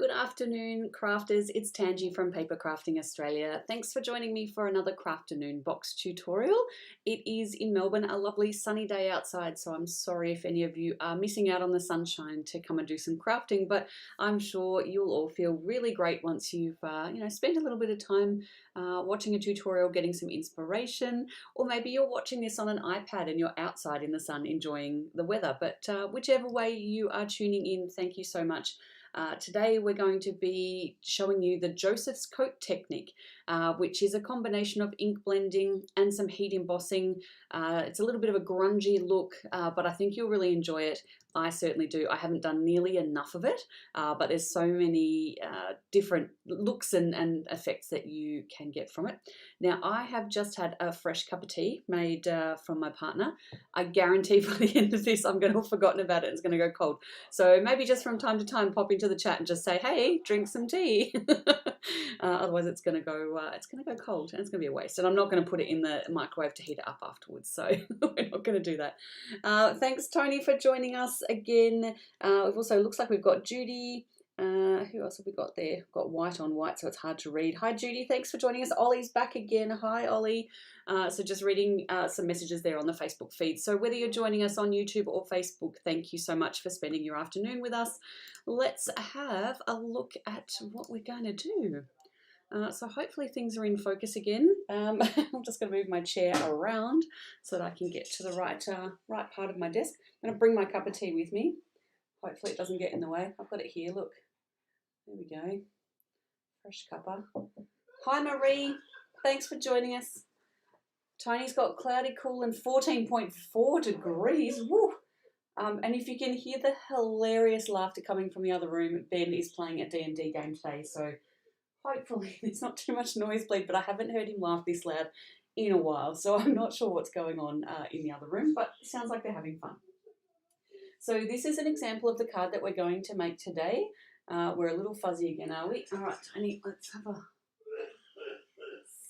Good afternoon, crafters. It's Tangi from Papercrafting Australia. Thanks for joining me for another Crafternoon Box tutorial. It is in Melbourne, a lovely sunny day outside, so I'm sorry if any of you are missing out on the sunshine to come and do some crafting, but I'm sure you'll all feel really great once you've spent a little bit of time watching a tutorial, getting some inspiration, or maybe you're watching this on an iPad and you're outside in the sun enjoying the weather. But whichever way you are tuning in, thank you so much. Today we're going to be showing you the Joseph's coat technique, which is a combination of ink blending and some heat embossing. It's a little bit of a grungy look, but I think you'll really enjoy it. I certainly do. I haven't done nearly enough of it, but there's so many different looks and effects that you can get from it. Now, I have just had a fresh cup of tea made from my partner. I guarantee by the end of this, I'm going to have forgotten about it. It's going to go cold. So maybe just from time to time, pop into the chat and just say, "Hey, drink some tea." Otherwise, it's going to go cold, and it's going to be a waste. And I'm not going to put it in the microwave to heat it up afterwards. So we're not going to do that. Thanks, Tony, for joining us again. We've also looks like we've got Judy. Who else have we got there? We've got white on white, so it's hard to read. Hi, Judy. Thanks for joining us. Ollie's back again. Hi, Ollie. So just reading some messages there on the Facebook feed. So whether you're joining us on YouTube or Facebook, thank you so much for spending your afternoon with us. Let's have a look at what we're going to do. So hopefully things are in focus again. I'm just going to move my chair around so that I can get to the right part of my desk. I'm going to bring my cup of tea with me. Hopefully it doesn't get in the way. I've got it here, look. There we go. Fresh cuppa. Hi, Marie. Thanks for joining us. Tony's got cloudy, cool, and 14.4 degrees. Woo! And if you can hear the hilarious laughter coming from the other room, Ben is playing a D&D game today, so hopefully there's not too much noise bleed, but I haven't heard him laugh this loud in a while, so I'm not sure what's going on in the other room, but it sounds like they're having fun. So this is an example of the card that we're going to make today. We're a little fuzzy again, are we? All right, Tony, let's have a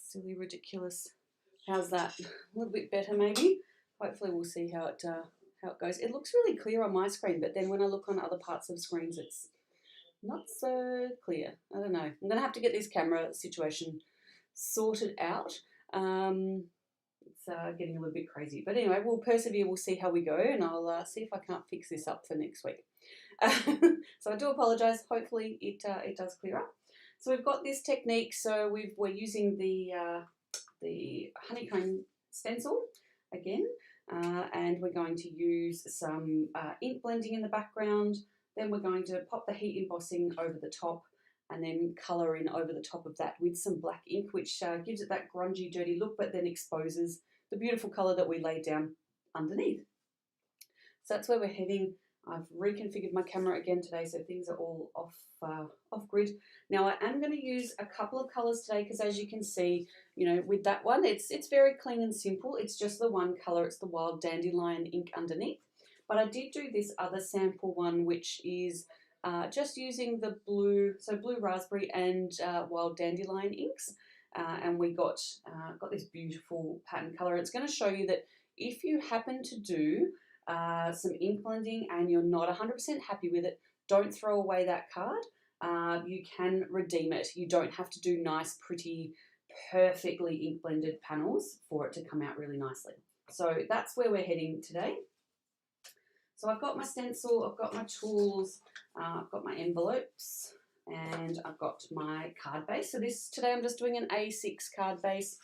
silly, ridiculous. How's that? A little bit better, maybe. Hopefully we'll see how it goes. It looks really clear on my screen, but then when I look on other parts of screens, it's not so clear. I don't know. I'm going to have to get this camera situation sorted out. It's getting a little bit crazy. But anyway, we'll persevere. We'll see how we go, and I'll see if I can't fix this up for next week. So I do apologise. Hopefully it does clear up. So we've got this technique. So we're using the honeycomb stencil again, and we're going to use some ink blending in the background. Then we're going to pop the heat embossing over the top and then colour in over the top of that with some black ink, which gives it that grungy, dirty look, but then exposes the beautiful colour that we laid down underneath. So that's where we're heading. I've reconfigured my camera again today, so things are all off grid. Now I am going to use a couple of colours today because, as you can see, with that one, it's very clean and simple. It's just the one colour. It's the wild dandelion ink underneath. But I did do this other sample one, which is just using the blue raspberry and wild dandelion inks, and we got this beautiful pattern colour. It's going to show you that if you happen to do some ink blending and you're not 100% happy with it, don't throw away that card. You can redeem it. You don't have to do nice, pretty, perfectly ink blended panels for it to come out really nicely. So that's where we're heading today. So I've got my stencil, I've got my tools, I've got my envelopes, and I've got my card base. So today I'm just doing an A6 card base.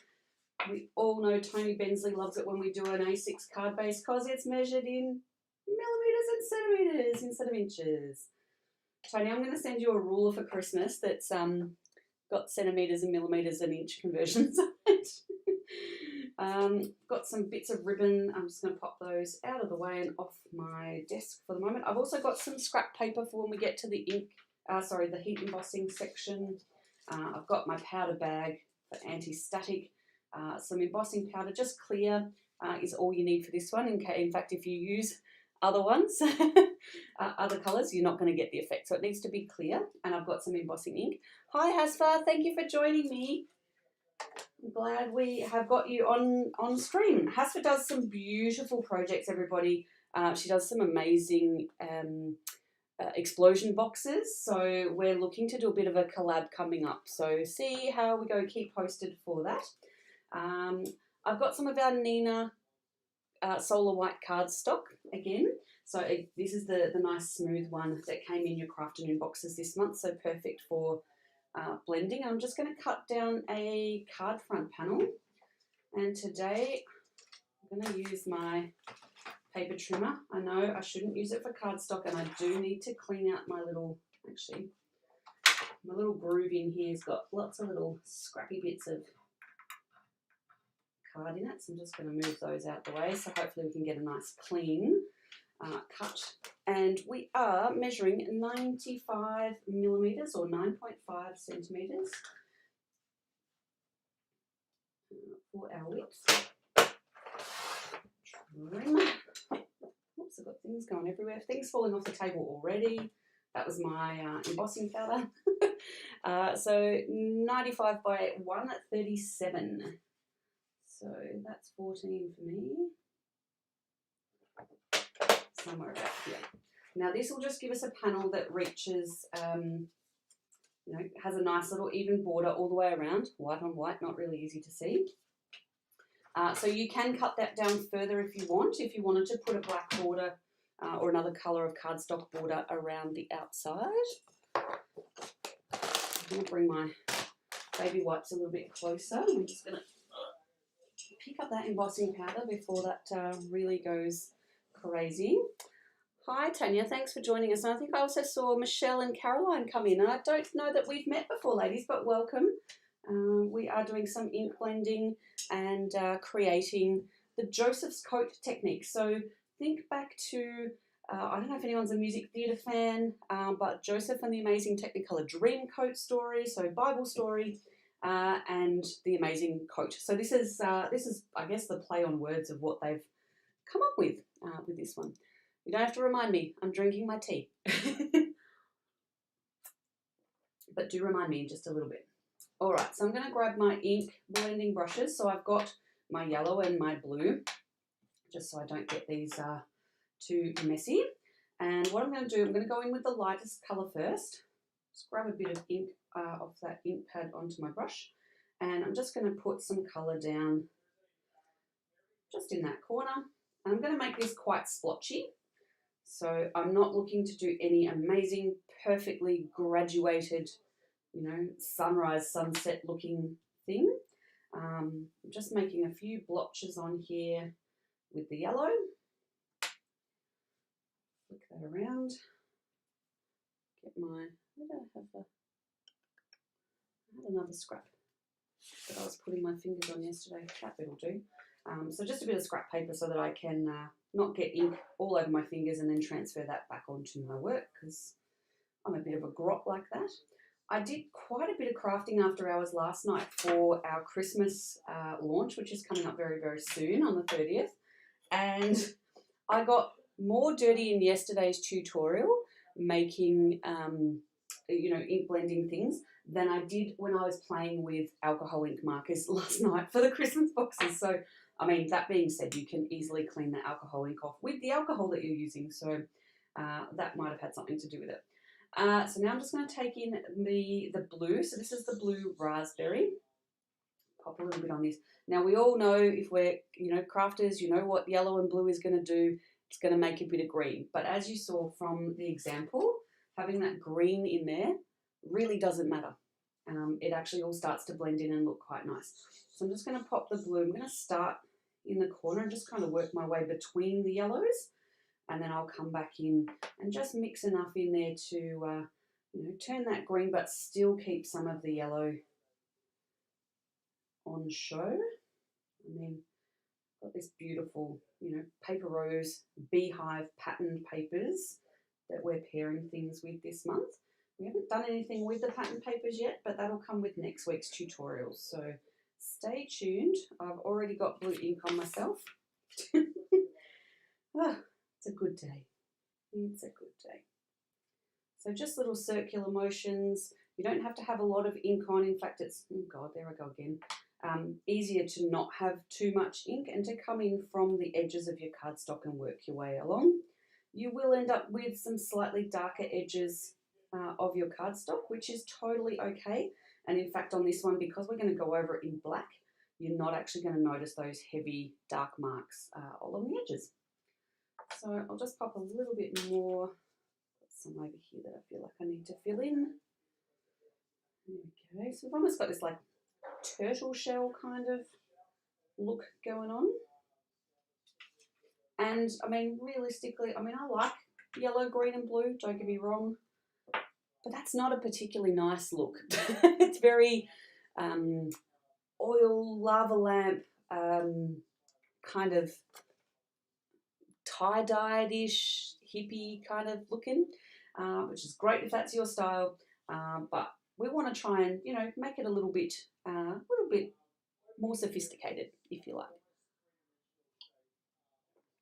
We all know Tony Bensley loves it when we do an A6 card base because it's measured in millimetres and centimetres instead of inches. Tony, I'm going to send you a ruler for Christmas that's got centimetres and millimetres and inch conversions on it. Got some bits of ribbon. I'm just going to pop those out of the way and off my desk for the moment. I've also got some scrap paper for when we get to the the heat embossing section. I've got my powder bag for anti-static. Some embossing powder, just clear is all you need for this one. In fact, if you use other ones, other colours, you're not going to get the effect. So it needs to be clear, and I've got some embossing ink. Hi Hasfa, thank you for joining me. I'm glad we have got you on stream. Hasfa does some beautiful projects, everybody. She does some amazing explosion boxes. So we're looking to do a bit of a collab coming up. So see how we go, keep posted for that. I've got some of our Neenah Solar White cardstock again. So this is the nice smooth one that came in your Crafternoon boxes this month. So perfect for blending. I'm just going to cut down a card front panel. And today I'm going to use my paper trimmer. I know I shouldn't use it for cardstock, and I do need to clean out my little, actually, my little groove in here has got lots of little scrappy bits of card in it. So I'm just going to move those out the way. So hopefully we can get a nice clean cut. And we are measuring 95 millimeters or 9.5 centimeters for our width. Trim. Oops, I've got things going everywhere. Things falling off the table already. That was my embossing powder. So 95 by 137. So that's 14 for me. Somewhere about here. Now this will just give us a panel that reaches, you know, has a nice little even border all the way around. White on white, not really easy to see. So you can cut that down further if you want. If you wanted to put a black border or another colour of cardstock border around the outside. I'm going to bring my baby wipes a little bit closer. I'm just going to pick up that embossing powder before that really goes crazy. Hi Tanya, thanks for joining us. And I think I also saw Michelle and Caroline come in. And I don't know that we've met before, ladies, but welcome. We are doing some ink blending and creating the Joseph's coat technique. So think back to, I don't know if anyone's a music theatre fan, but Joseph and the Amazing Technicolour Dreamcoat story, so Bible story, and the Amazing Coat. So this is I guess the play on words of what they've come up with this one. You don't have to remind me, I'm drinking my tea. But do remind me in just a little bit. All right, so I'm going to grab my ink blending brushes. So I've got my yellow and my blue, just so I don't get these too messy. And what I'm going to do, I'm going to go in with the lightest colour first. Just grab a bit of ink off that ink pad onto my brush. And I'm just going to put some colour down just in that corner. And I'm going to make this quite splotchy. So I'm not looking to do any amazing, perfectly graduated, you know, sunrise, sunset looking thing. I'm just making a few blotches on here with the yellow. Flick that around. Get my, I had another scrap that I was putting my fingers on yesterday. That bit will do. So just a bit of scrap paper so that I can not get ink all over my fingers and then transfer that back onto my work, because I'm a bit of a grot like that. I did quite a bit of crafting after hours last night for our Christmas launch, which is coming up very, very soon on the 30th. And I got more dirty in yesterday's tutorial making, you know, ink blending things than I did when I was playing with alcohol ink markers last night for the Christmas boxes. So, I mean, that being said, you can easily clean the alcohol ink off with the alcohol that you're using. So that might have had something to do with it. So now I'm just going to take in the blue. So this is the blue raspberry. Pop a little bit on this. Now we all know, if we're, you know, crafters, you know what yellow and blue is going to do. It's going to make a bit of green. But as you saw from the example, having that green in there really doesn't matter. It actually all starts to blend in and look quite nice. So I'm just going to pop the blue. I'm going to start in the corner and just kind of work my way between the yellows. And then I'll come back in and just mix enough in there to, you know, turn that green but still keep some of the yellow on show. And then got this beautiful, you know, paper rose beehive patterned papers that we're pairing things with this month. We haven't done anything with the pattern papers yet, but that'll come with next week's tutorials. So stay tuned. I've already got blue ink on myself. It's a good day. It's a good day. So just little circular motions. You don't have to have a lot of ink on. In fact, it's, oh God, there I go again. Easier to not have too much ink and to come in from the edges of your cardstock and work your way along. you will end up with some slightly darker edges of your cardstock, which is totally okay. And in fact, on this one, because we're going to go over it in black, you're not actually going to notice those heavy dark marks along the edges. So I'll just pop a little bit more, got some over here that I feel like I need to fill in. Okay, so we've almost got this like turtle shell kind of look going on. And I mean, realistically, I mean, I like yellow, green and blue, don't get me wrong, but that's not a particularly nice look. It's very oil, lava lamp, kind of tie-dyed-ish, hippie kind of looking, which is great if that's your style, but we want to try and, you know, make it a little bit more sophisticated, if you like.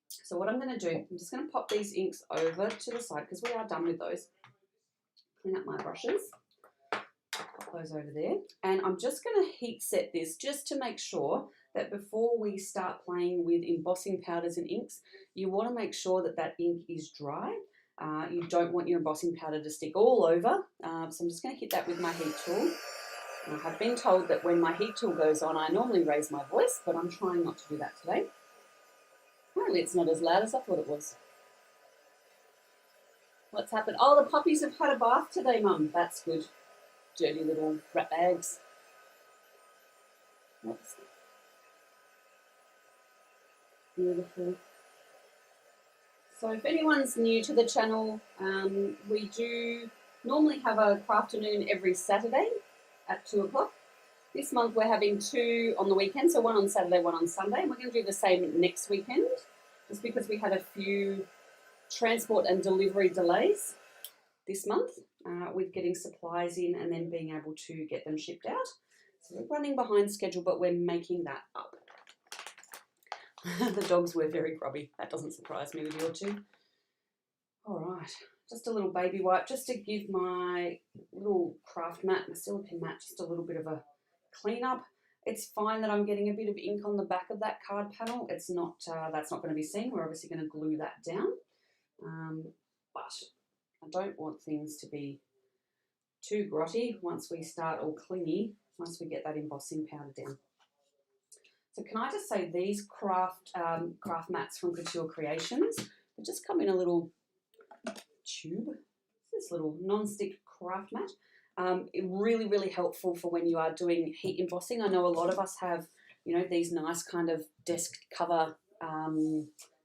So what I'm going to do, I'm just going to pop these inks over to the side because we are done with those. Clean up my brushes, pop those over there, and I'm just going to heat set this just to make sure that before we start playing with embossing powders and inks, you want to make sure that that ink is dry. You don't want your embossing powder to stick all over, so I'm just going to hit that with my heat tool. I have been told that when my heat tool goes on, I normally raise my voice, but I'm trying not to do that today. Apparently it's not as loud as I thought it was. What's happened? Oh, the puppies have had a bath today, Mum. That's good. Dirty little rat bags. That's beautiful. So if anyone's new to the channel, we do normally have a Crafternoon every Saturday at 2 o'clock. This month we're having 2 on the weekend, so 1 on Saturday, 1 on Sunday, and we're going to do the same next weekend, just because we had a few transport and delivery delays this month with getting supplies in and then being able to get them shipped out. So we're running behind schedule, but we're making that up. The dogs were very grubby. That doesn't surprise me with your two. All right, just a little baby wipe just to give my little craft mat, my silicone mat, just a little bit of a clean up. It's fine that I'm getting a bit of ink on the back of that card panel. It's not, that's not going to be seen. We're obviously going to glue that down. But I don't want things to be too grotty once we start, or clingy once we get that embossing powder down. So can I just say these craft mats from Couture Creations, they just come in a little tube, this little non-stick craft mat. Really, really helpful for when you are doing heat embossing. I know a lot of us have, you know, these nice kind of desk cover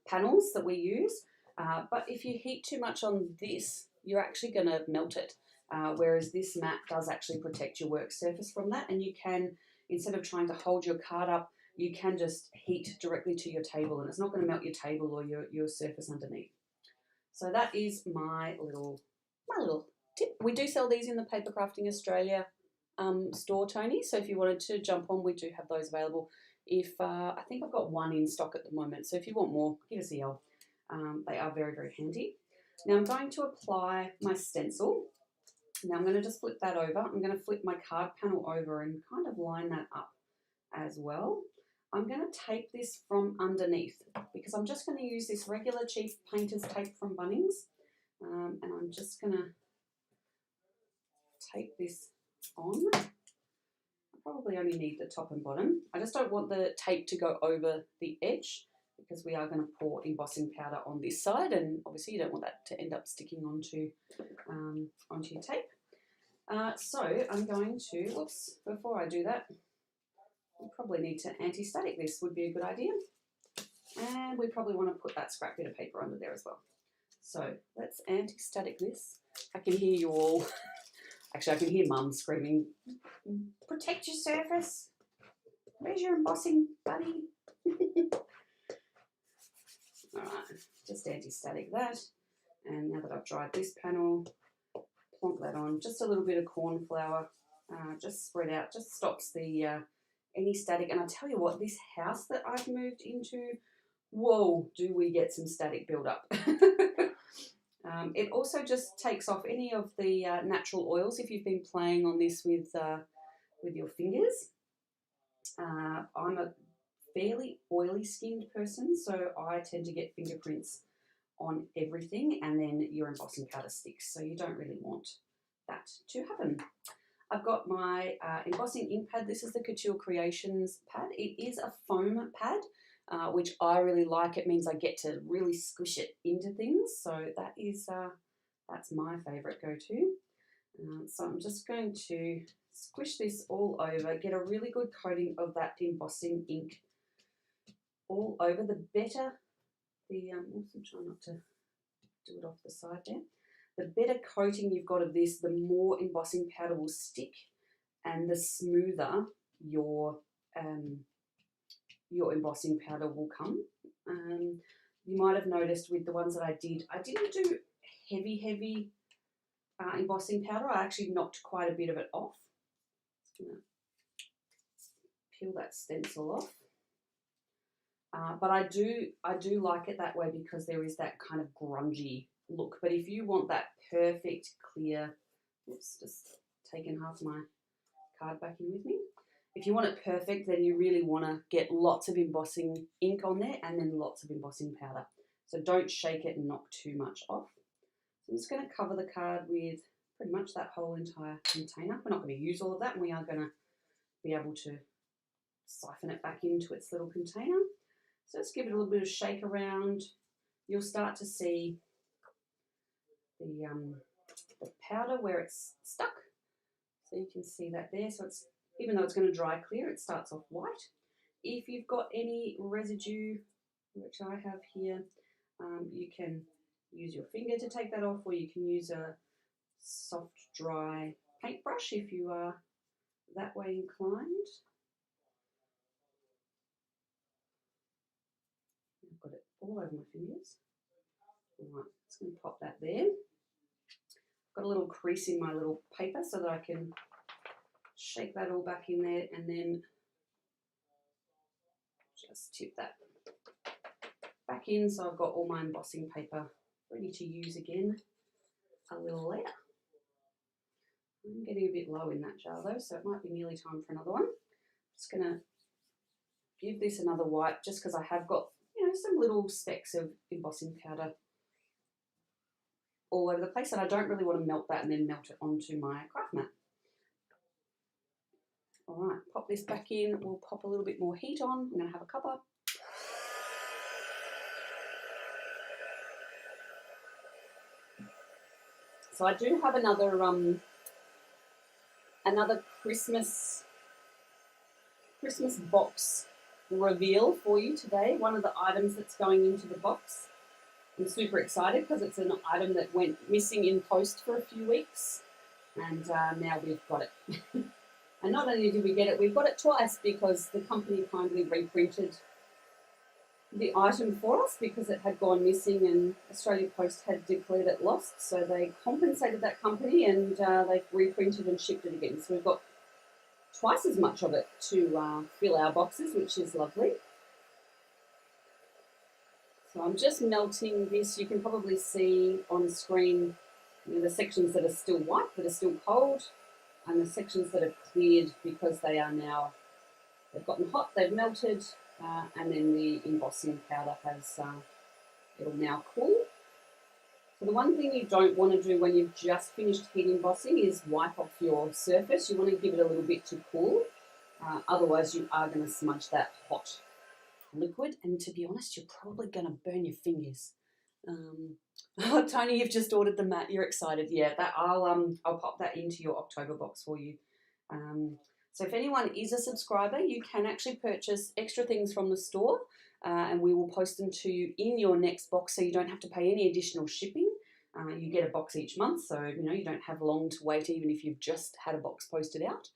panels that we use. But if you heat too much on this, you're actually going to melt it. Whereas this mat does actually protect your work surface from that. And you can, instead of trying to hold your card up, you can just heat directly to your table, and it's not going to melt your table or your surface underneath. So that is my little tip. We do sell these in the Papercrafting Australia store, Tony. So if you wanted to jump on, we do have those available. If I think I've got 1 in stock at the moment. So if you want more, give us a yell. They are very, very handy. Now I'm going to apply my stencil. Now I'm going to just flip that over. I'm going to flip my card panel over and kind of line that up as well. I'm going to tape this from underneath because I'm just going to use this regular cheap painter's tape from Bunnings. And I'm just going to tape this on. I probably only need the top and bottom. I just don't want the tape to go over the edge because we are going to pour embossing powder on this side, and obviously you don't want that to end up sticking onto your tape. So I'm going to, whoops, before I do that, we probably need to anti-static this, would be a good idea. And we probably want to put that scrap bit of paper under there as well. So let's anti-static this. I can hear you all, actually I can hear Mum screaming, protect your surface. Where's your embossing, buddy? All right, just anti-static that. And now that I've dried this panel, plonk that on. Just a little bit of corn flour, just spread out, just stops the any static. And I tell you what, this house that I've moved into, whoa, do we get some static build-up. It also just takes off any of the natural oils if you've been playing on this with your fingers. I'm a fairly oily skinned person, so I tend to get fingerprints on everything, and then your embossing powder sticks. So you don't really want that to happen. I've got my embossing ink pad. This is the Couture Creations pad. It is a foam pad, which I really like. It means I get to really squish it into things. So that is that's my favourite go-to. So I'm just going to squish this all over, get a really good coating of that embossing ink all over. The better the also try not to do it off the side there. The better coating you've got of this, the more embossing powder will stick, and the smoother your embossing powder will come. You might have noticed with the ones that I didn't do heavy embossing powder. I actually knocked quite a bit of it off. Just gonna peel that stencil off. But I do like it that way because there is that kind of grungy look. But if you want that perfect clear, oops, just taking half my card back in with me. If you want it perfect, then you really want to get lots of embossing ink on there and then lots of embossing powder. So don't shake it and knock too much off. So I'm just going to cover the card with pretty much that whole entire container. We're not going to use all of that, and we are going to be able to siphon it back into its little container. So let's give it a little bit of shake around. You'll start to see the powder where it's stuck. So you can see that there. So it's, even though it's going to dry clear, it starts off white. If you've got any residue, which I have here, you can use your finger to take that off, or you can use a soft, dry paintbrush if you are that way inclined. I've got it all over my fingers. All right, just going to pop that there. I've got a little crease in my little paper so that I can shake that all back in there, and then just tip that back in so I've got all my embossing paper ready to use again a little later. I'm getting a bit low in that jar though, so it might be nearly time for another one. Just going to give this another wipe just because I have got, you know, some little specks of embossing powder all over the place, and I don't really want to melt that and then melt it onto my craft mat. All right, pop this back in. We'll pop a little bit more heat on. I'm going to have a cuppa. So I do have another Christmas box reveal for you today. One of the items that's going into the box. I'm super excited because it's an item that went missing in post for a few weeks, and now we've got it. And not only did we get it, we've got it twice because the company kindly reprinted the item for us because it had gone missing and Australia Post had declared it lost. So they compensated that company and they've reprinted and shipped it again. So we've got twice as much of it to fill our boxes, which is lovely. So I'm just melting this. You can probably see on screen, you know, the sections that are still white, that are still cold, and the sections that have cleared because they are now, they've gotten hot, they've melted, and then the embossing powder has, it'll now cool. So the one thing you don't want to do when you've just finished heat embossing is wipe off your surface. You want to give it a little bit to cool, otherwise you are going to smudge that hot liquid, and to be honest, you're probably going to burn your fingers. Oh, Tony, you've just ordered the mat. You're excited. Yeah, that I'll pop that into your October box for you. So if anyone is a subscriber, you can actually purchase extra things from the store, and we will post them to you in your next box, so you don't have to pay any additional shipping. You get a box each month, so you know you don't have long to wait, even if you've just had a box posted out.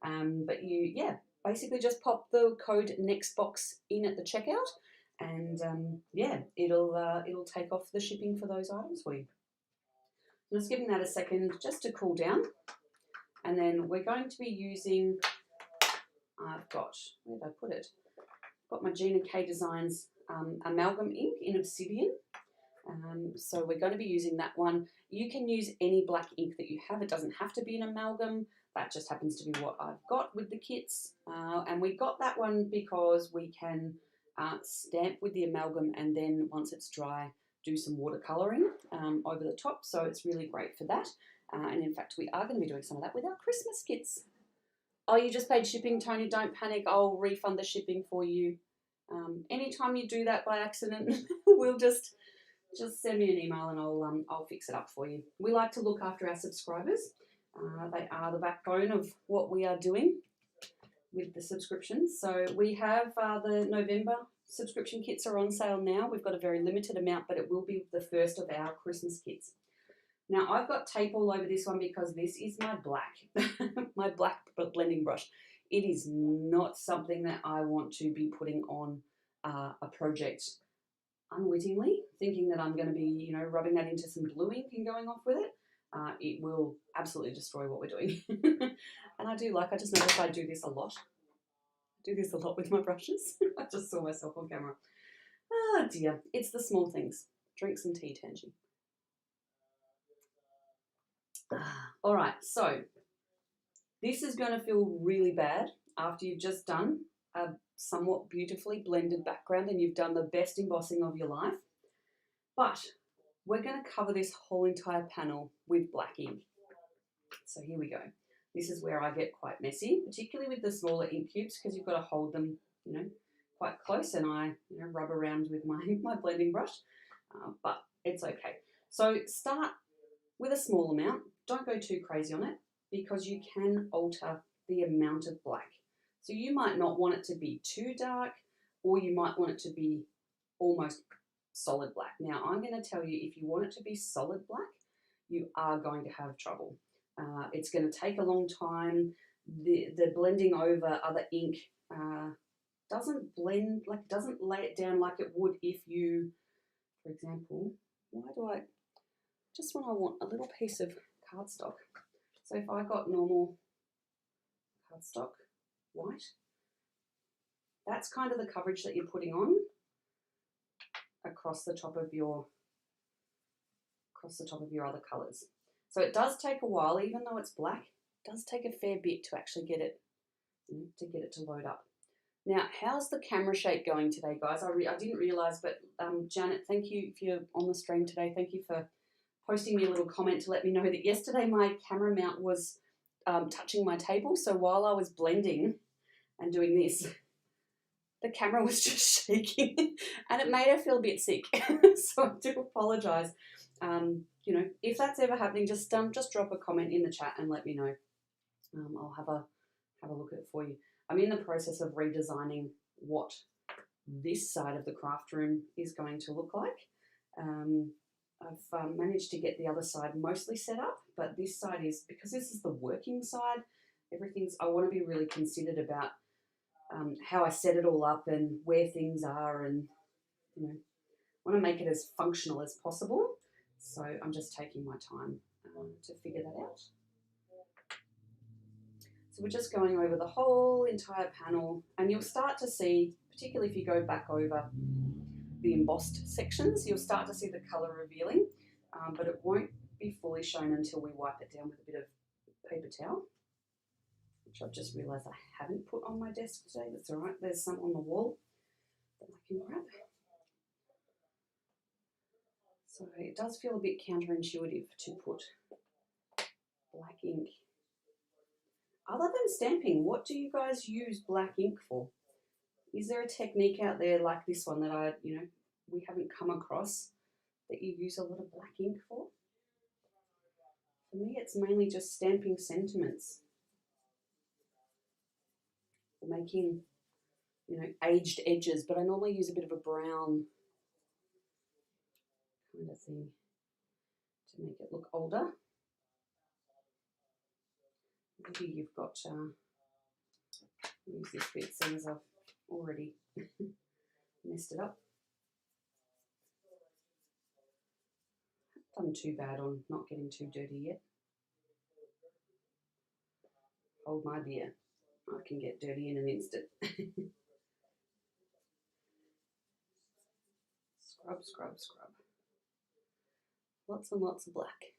But you, yeah, basically just pop the code NEXTBOX in at the checkout, and yeah, it'll take off the shipping for those items for you. I'm just giving that a second just to cool down, and then we're going to be using, I've got, where did I put it? I've got my Gina K Designs amalgam ink in Obsidian. So we're going to be using that one. You can use any black ink that you have. It doesn't have to be an amalgam. That just happens to be what I've got with the kits. And we got that one because we can stamp with the amalgam, and then once it's dry, do some watercolouring over the top, so it's really great for that. And in fact, we are going to be doing some of that with our Christmas kits. Oh, you just paid shipping, Tony, don't panic, I'll refund the shipping for you. Anytime you do that by accident, we'll just send me an email and I'll fix it up for you. We like to look after our subscribers. They are the backbone of what we are doing with the subscriptions. So we have the November subscription kits are on sale now. We've got a very limited amount, but it will be the first of our Christmas kits. Now I've got tape all over this one because this is my black, my black blending brush. It is not something that I want to be putting on a project unwittingly, thinking that I'm going to be, you know, rubbing that into some blue ink and going off with it. It will absolutely destroy what we're doing. And I just noticed I do this a lot. I do this a lot with my brushes. I just saw myself on camera. Oh dear, it's the small things. Drink some tea, Tangy. All right, so this is going to feel really bad after you've just done a somewhat beautifully blended background and you've done the best embossing of your life. But we're going to cover this whole entire panel with black ink. So here we go. This is where I get quite messy, particularly with the smaller ink cubes, because you've got to hold them, you know, quite close, and I, you know, rub around with my blending brush, but it's okay. So start with a small amount. Don't go too crazy on it because you can alter the amount of black. So you might not want it to be too dark, or you might want it to be almost solid black. Now I'm going to tell you, if you want it to be solid black, you are going to have trouble. It's going to take a long time. The blending over other ink doesn't blend, like doesn't lay it down like it would if you, for example, why do I, just when I want a little piece of cardstock. So if I got normal cardstock white, that's kind of the coverage that you're putting on across the top of your other colours. So it does take a while, even though it's black, it does take a fair bit to actually get it, to load up. Now, how's the camera shake going today, guys? I didn't realise, but Janet, thank you if you're on the stream today. Thank you for posting me a little comment to let me know that yesterday my camera mount was touching my table. So while I was blending and doing this, the camera was just shaking and it made her feel a bit sick. So I do apologise. You know, if that's ever happening, just drop a comment in the chat and let me know. I'll have a look at it for you. I'm in the process of redesigning what this side of the craft room is going to look like. I've managed to get the other side mostly set up, but this side is, because this is the working side, I want to be really considered about how I set it all up and where things are, and, you know, want to make it as functional as possible. So I'm just taking my time to figure that out. So we're just going over the whole entire panel, and you'll start to see, particularly if you go back over the embossed sections, you'll start to see the colour revealing, but it won't be fully shown until we wipe it down with a bit of paper towel, which I've just realised I haven't put on my desk today. That's all right, there's some on the wall that I can grab. So it does feel a bit counterintuitive to put black ink. Other than stamping, what do you guys use black ink for? Is there a technique out there like this one that we haven't come across that you use a lot of black ink for? For me, it's mainly just stamping sentiments, or making, aged edges, but I normally use a bit of a brown kind of thing to make it look older. Maybe you've got, use this bit since I've already messed it up. Haven't done too bad on not getting too dirty yet. Hold my beer. I can get dirty in an instant. Scrub, scrub, scrub. Lots and lots of black.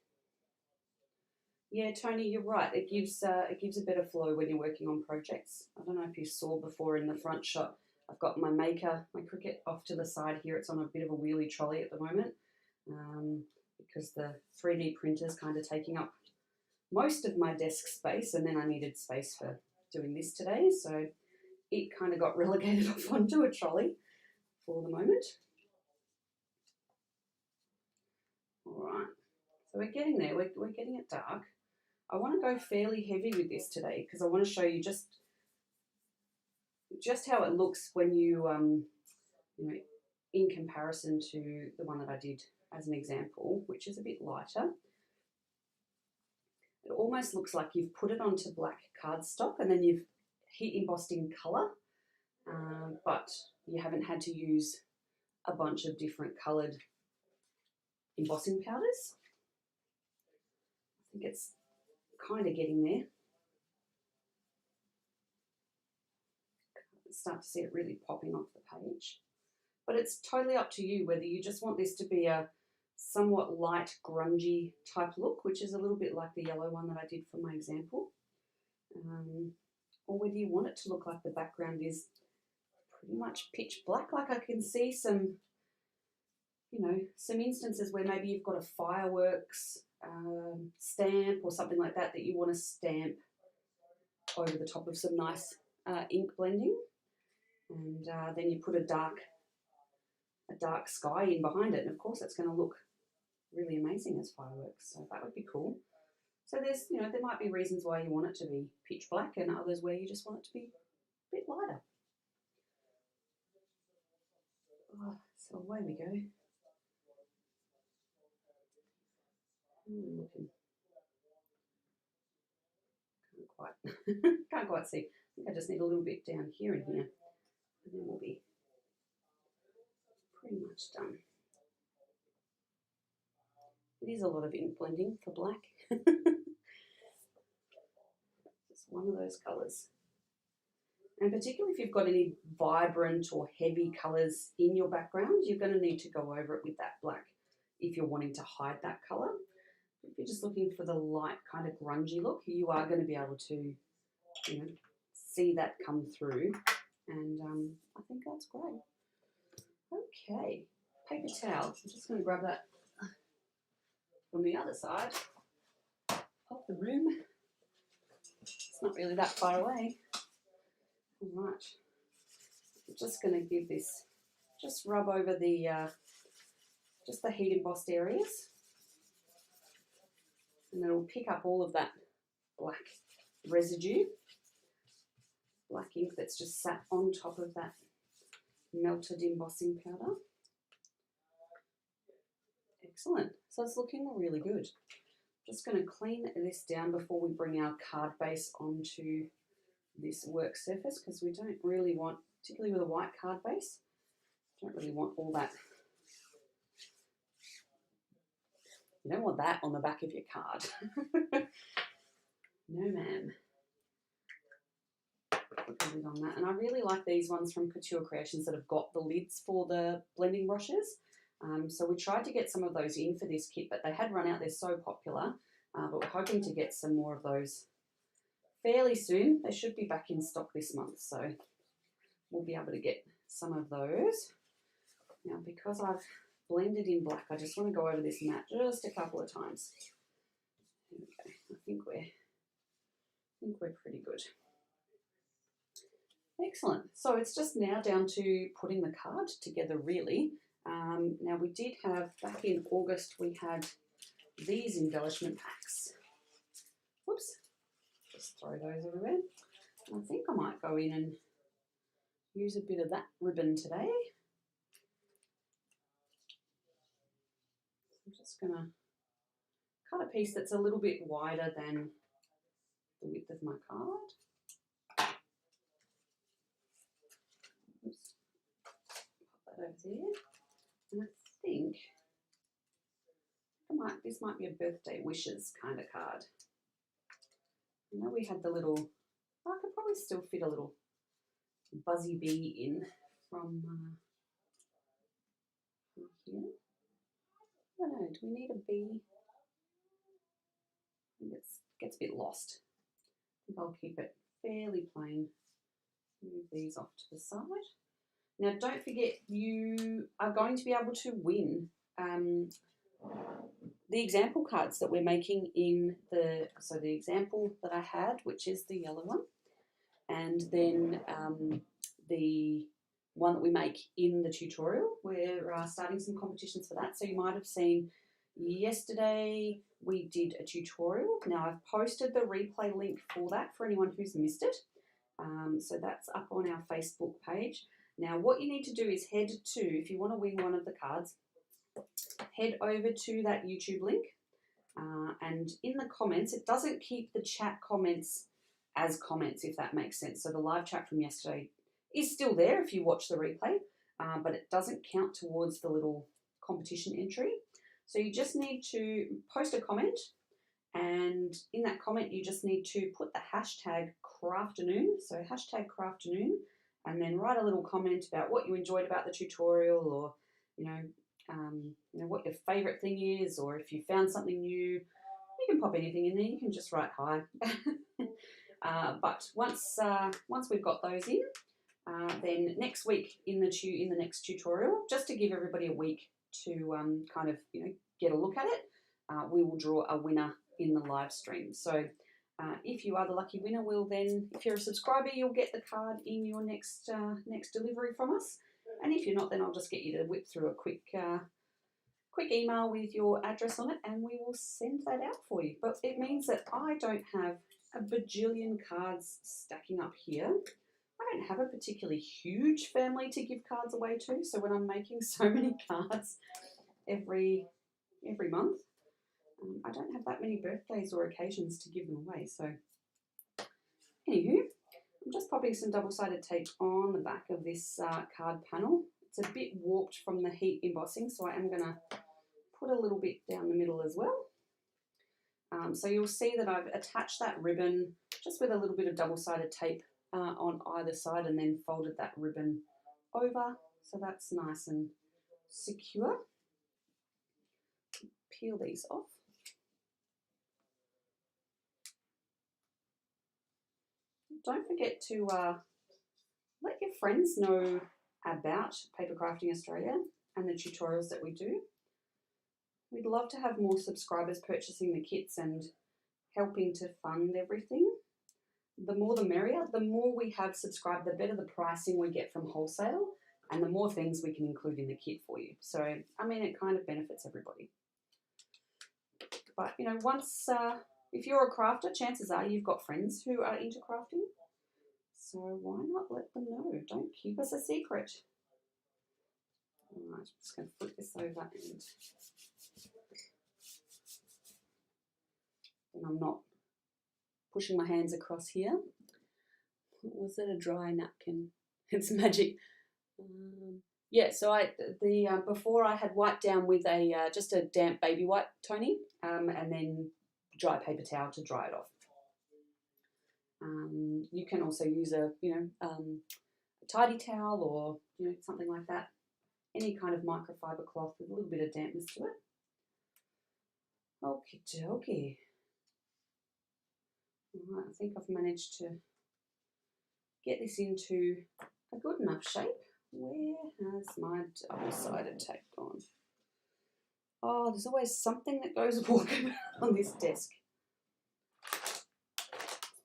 Yeah, Tony, you're right. It gives a better flow when you're working on projects. I don't know if you saw before in the front shot, I've got my Cricut off to the side here. It's on a bit of a wheelie trolley at the moment. because the 3D printer is kind of taking up most of my desk space, and then I needed space for doing this today, so it kind of got relegated off onto a trolley for the moment. All right, so we're getting there. We're getting it dark. I want to go fairly heavy with this today because I want to show you just how it looks when you know, in comparison to the one that I did as an example, which is a bit lighter. It almost looks like you've put it onto black cardstock and then you've heat embossed in colour, but you haven't had to use a bunch of different coloured embossing powders. I think it's kind of getting there. Start to see it really popping off the page. But it's totally up to you whether you just want this to be a somewhat light, grungy type look, which is a little bit like the yellow one that I did for my example, or whether you want it to look like the background is pretty much pitch black. Like I can see some, you know, some instances where maybe you've got a fireworks stamp or something like that that you want to stamp over the top of some nice ink blending, and then you put a dark sky in behind it, and of course it's going to look really amazing as fireworks. So that would be cool. So there's, you know, there might be reasons why you want it to be pitch black and others where you just want it to be a bit lighter. Oh, so away we go. Looking. Can't quite see. I think I just need a little bit down here and here, and then we'll be pretty much done. It is a lot of ink blending for black. It's one of those colours. And particularly if you've got any vibrant or heavy colours in your background, you're going to need to go over it with that black if you're wanting to hide that colour. If you're just looking for the light kind of grungy look, you are going to be able to, you know, see that come through, and I think that's great. Okay, paper towel. I'm just going to grab that from the other side of the room. It's not really that far away. All right, I'm just going to give this, just rub over the just the heat embossed areas, and it'll pick up all of that black residue, black ink that's just sat on top of that melted embossing powder. Excellent. So it's looking really good. Just going to clean this down before we bring our card base onto this work surface, because we don't really want, particularly with a white card base, don't really want all that. You don't want that on the back of your card. No, ma'am. Put the lid on that. And I really like these ones from Couture Creations that have got the lids for the blending brushes. So we tried to get some of those in for this kit, but they had run out. They're so popular, but we're hoping to get some more of those fairly soon. They should be back in stock this month, so we'll be able to get some of those. Now, because I've blended in black, I just want to go over this mat just a couple of times. Okay, I think we're pretty good. Excellent. So it's just now down to putting the card together, really. Now we did have, back in August, we had these embellishment packs. Whoops, just throw those everywhere. I think I might go in and use a bit of that ribbon today. I'm just going to cut a piece that's a little bit wider than the width of my card. Oops. Pop that over there. And I think this might be a birthday wishes kind of card. I know we had the little, I could probably still fit a little buzzy bee in from here. I don't know, do we need a bee? I think it gets a bit lost. I think I'll keep it fairly plain. Move these off to the side. Now, don't forget, you are going to be able to win the example cards that we're making in the, so the example that I had, which is the yellow one, and then the one that we make in the tutorial. We're starting some competitions for that. So you might have seen yesterday we did a tutorial. Now I've posted the replay link for that for anyone who's missed it. So that's up on our Facebook page. Now what you need to do is head to, if you want to win one of the cards, head over to that YouTube link, and in the comments, it doesn't keep the chat comments as comments, if that makes sense. So the live chat from yesterday is still there if you watch the replay, but it doesn't count towards the little competition entry. So you just need to post a comment, and in that comment you just need to put the hashtag Crafternoon, so hashtag Crafternoon, and then write a little comment about what you enjoyed about the tutorial, or you know what your favourite thing is, or if you found something new. You can pop anything in there. You can just write hi. But once we've got those in, then next week in the next tutorial, just to give everybody a week to kind of get a look at it, we will draw a winner in the live stream. So if you are the lucky winner, we'll then, if you're a subscriber, you'll get the card in your next delivery from us. And if you're not, then I'll just get you to whip through a quick email with your address on it, and we will send that out for you. But it means that I don't have a bajillion cards stacking up here. I don't have a particularly huge family to give cards away to, so when I'm making so many cards every month, I don't have that many birthdays or occasions to give them away. So anywho, I'm just popping some double-sided tape on the back of this card panel. It's a bit warped from the heat embossing, so I am going to put a little bit down the middle as well. So you'll see that I've attached that ribbon just with a little bit of double-sided tape on either side, and then folded that ribbon over, so that's nice and secure. Peel these off. Don't forget to let your friends know about Papercrafting Australia and the tutorials that we do. We'd love to have more subscribers purchasing the kits and helping to fund everything. The more the merrier. The more we have subscribed, the better the pricing we get from wholesale, and the more things we can include in the kit for you. So, I mean, it kind of benefits everybody. But, once, if you're a crafter, chances are you've got friends who are into crafting. So why not let them know? Don't keep us a secret. All right, I'm just going to flip this over, and I'm not pushing my hands across here. Was it a dry napkin? It's magic. Yeah, so before I had wiped down with just a damp baby wipe toning, and then dry paper towel to dry it off. You can also use a tidy towel, or something like that. Any kind of microfiber cloth with a little bit of dampness to it. Okie dokie. Alright, I think I've managed to get this into a good enough shape. Where has my double-sided tape gone? Oh, there's always something that goes walking on this desk. It's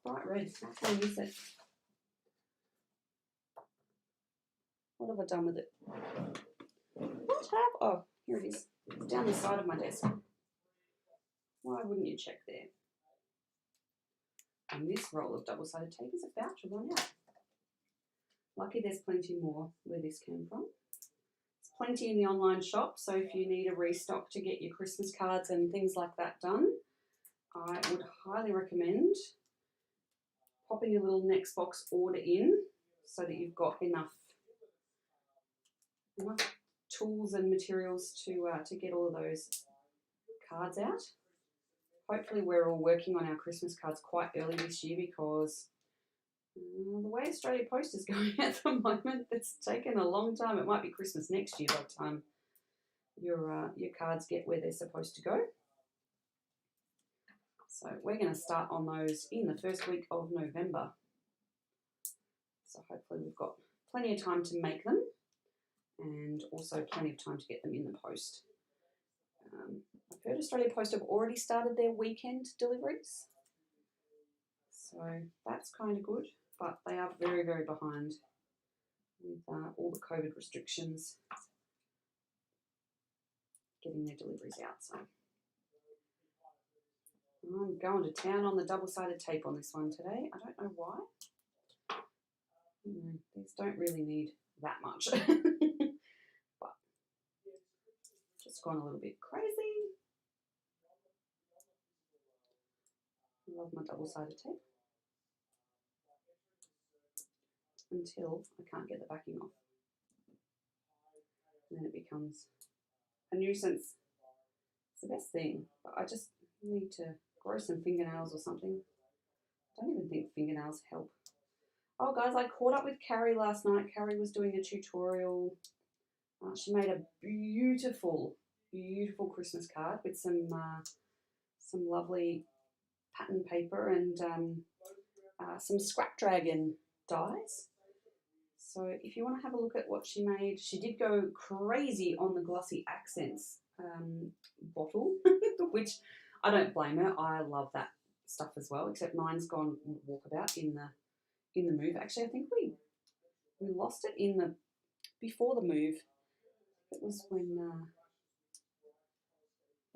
bright red. How can I miss it? What have I done with it? Oh, here it is. It's down the side of my desk. Why wouldn't you check there? And this roll of double-sided tape is about to run out. Lucky there's plenty more where this came from. There's plenty in the online shop, so if you need a restock to get your Christmas cards and things like that done, I would highly recommend popping a little next box order in so that you've got enough tools and materials to get all of those cards out. Hopefully we're all working on our Christmas cards quite early this year, because the way Australia Post is going at the moment, it's taken a long time. It might be Christmas next year by the time your cards get where they're supposed to go. So we're going to start on those in the first week of November. So hopefully we've got plenty of time to make them, and also plenty of time to get them in the post. I've heard Australia Post have already started their weekend deliveries, so that's kind of good, but they are very, very behind with all the COVID restrictions getting their deliveries out. So I'm going to town on the double-sided tape on this one today. I don't know why. These don't really need that much. But just gone a little bit crazy. I love my double-sided tape. Until I can't get the backing off. And then it becomes a nuisance. It's the best thing, but I just need to grow some fingernails or something. I don't even think fingernails help. Oh guys, I caught up with Carrie last night. Carrie was doing a tutorial. She made a beautiful, beautiful Christmas card with some lovely pattern paper and some scrap dragon dies. So if you want to have a look at what she made, she did go crazy on the glossy accents bottle, which I don't blame her. I love that stuff as well, except mine's gone walkabout in the move. Actually, I think we lost it before the move. It was when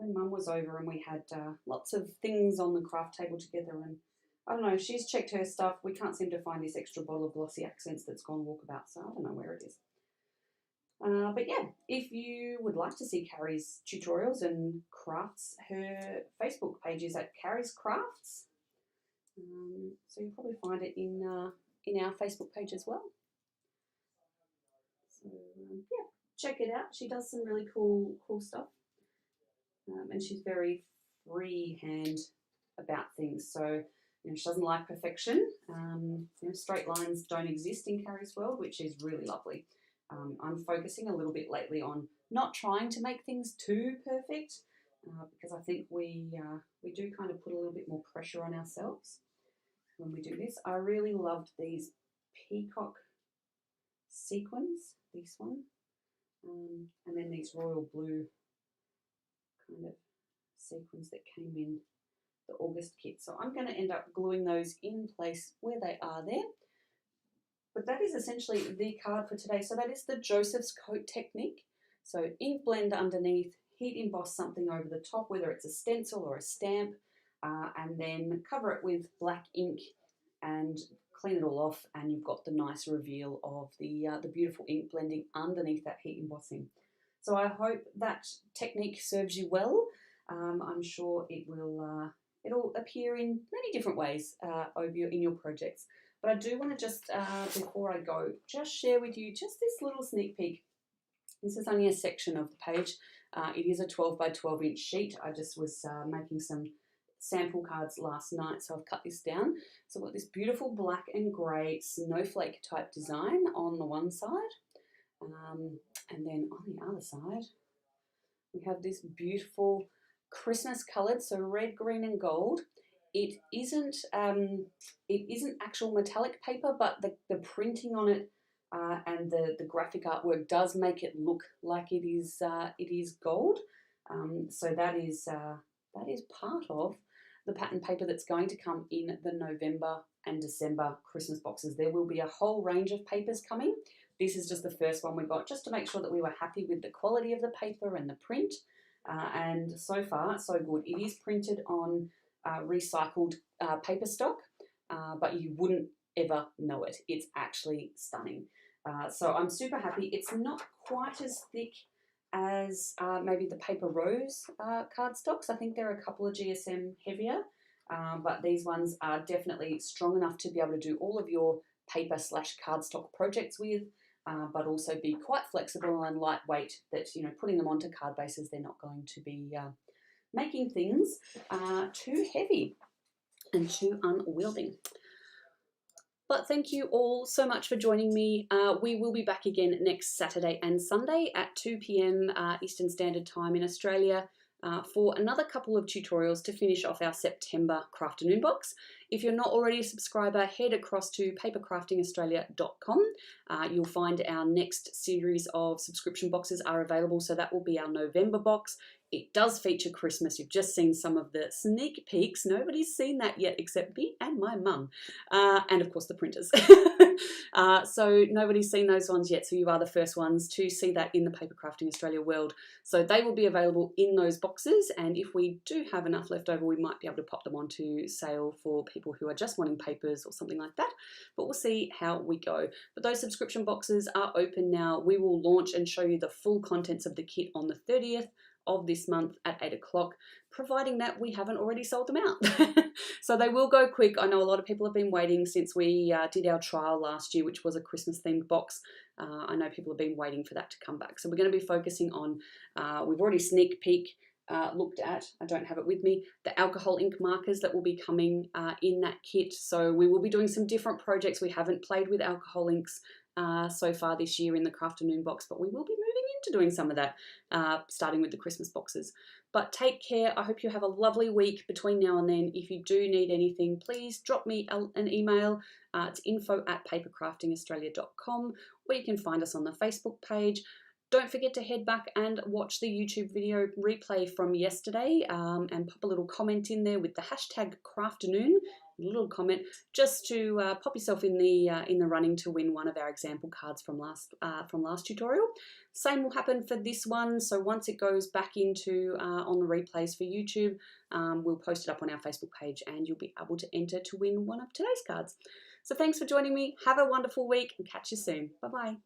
Mum was over and we had lots of things on the craft table together, and I don't know, she's checked her stuff. We can't seem to find this extra bottle of glossy accents that's gone walkabout, so I don't know where it is. But yeah, if you would like to see Carrie's tutorials and crafts, her Facebook page is at Carrie's Crafts. So you'll probably find it in our Facebook page as well. So yeah, check it out. She does some really cool stuff, and she's very freehand about things. So she doesn't like perfection. Straight lines don't exist in Carrie's world, which is really lovely. I'm focusing a little bit lately on not trying to make things too perfect, because I think we do kind of put a little bit more pressure on ourselves when we do this. I really loved these peacock sequins, this one, and then these royal blue kind of sequins that came in the August kit. So I'm going to end up gluing those in place where they are there. But that is essentially the card for today. So that is the Joseph's coat technique. So ink blend underneath, heat emboss something over the top, whether it's a stencil or a stamp, and then cover it with black ink and clean it all off, and you've got the nice reveal of the beautiful ink blending underneath that heat embossing. So I hope that technique serves you well. I'm sure it will it'll appear in many different ways in your projects. But I do want to just, before I go, just share with you just this little sneak peek. This is only a section of the page. It is a 12 by 12 inch sheet. I just was making some sample cards last night, so I've cut this down. So I've got this beautiful black and grey snowflake type design on the one side. And then on the other side, we have this beautiful Christmas coloured, so red, green and gold. It isn't actual metallic paper, but the printing on it and the graphic artwork does make it look like it is gold. So that is part of the pattern paper that's going to come in the November and December Christmas boxes. There will be a whole range of papers coming. This is just the first one we got, just to make sure that we were happy with the quality of the paper and the print. And so far, so good. It is printed on recycled paper stock, but you wouldn't ever know it. It's actually stunning. So I'm super happy. It's not quite as thick as maybe the Paper Rose cardstocks. I think they're a couple of GSM heavier, but these ones are definitely strong enough to be able to do all of your paper / cardstock projects with, but also be quite flexible and lightweight, that, putting them onto card bases, they're not going to be making things too heavy and too unwieldy. But thank you all so much for joining me. We will be back again next Saturday and Sunday at 2 p.m. Eastern Standard Time in Australia for another couple of tutorials to finish off our September Crafternoon box. If you're not already a subscriber, head across to papercraftingaustralia.com. You'll find our next series of subscription boxes are available, so that will be our November box. It does feature Christmas. You've just seen some of the sneak peeks. Nobody's seen that yet except me and my mum. And of course the printers. So nobody's seen those ones yet. So you are the first ones to see that in the Papercrafting Australia world. So they will be available in those boxes. And if we do have enough left over, we might be able to pop them onto sale for people who are just wanting papers or something like that. But we'll see how we go. But those subscription boxes are open now. We will launch and show you the full contents of the kit on the 30th of this month at 8 o'clock, providing that we haven't already sold them out. So they will go quick. I know a lot of people have been waiting since we did our trial last year, which was a Christmas themed box. I know people have been waiting for that to come back. So we're going to be focusing on, we've already sneak peek looked at, I don't have it with me, the alcohol ink markers that will be coming in that kit. So we will be doing some different projects. We haven't played with alcohol inks so far this year in the Crafternoon box, but we will be moving into doing some of that, starting with the Christmas boxes. But take care. I hope you have a lovely week between now and then. If you do need anything, please drop me an email. It's info@papercraftingaustralia.com, or you can find us on the Facebook page. Don't forget to head back and watch the YouTube video replay from yesterday, and pop a little comment in there with the hashtag Crafternoon, a little comment, just to pop yourself in the running to win one of our example cards from last tutorial. Same will happen for this one. So once it goes back into on the replays for YouTube, we'll post it up on our Facebook page, and you'll be able to enter to win one of today's cards. So thanks for joining me. Have a wonderful week and catch you soon. Bye bye.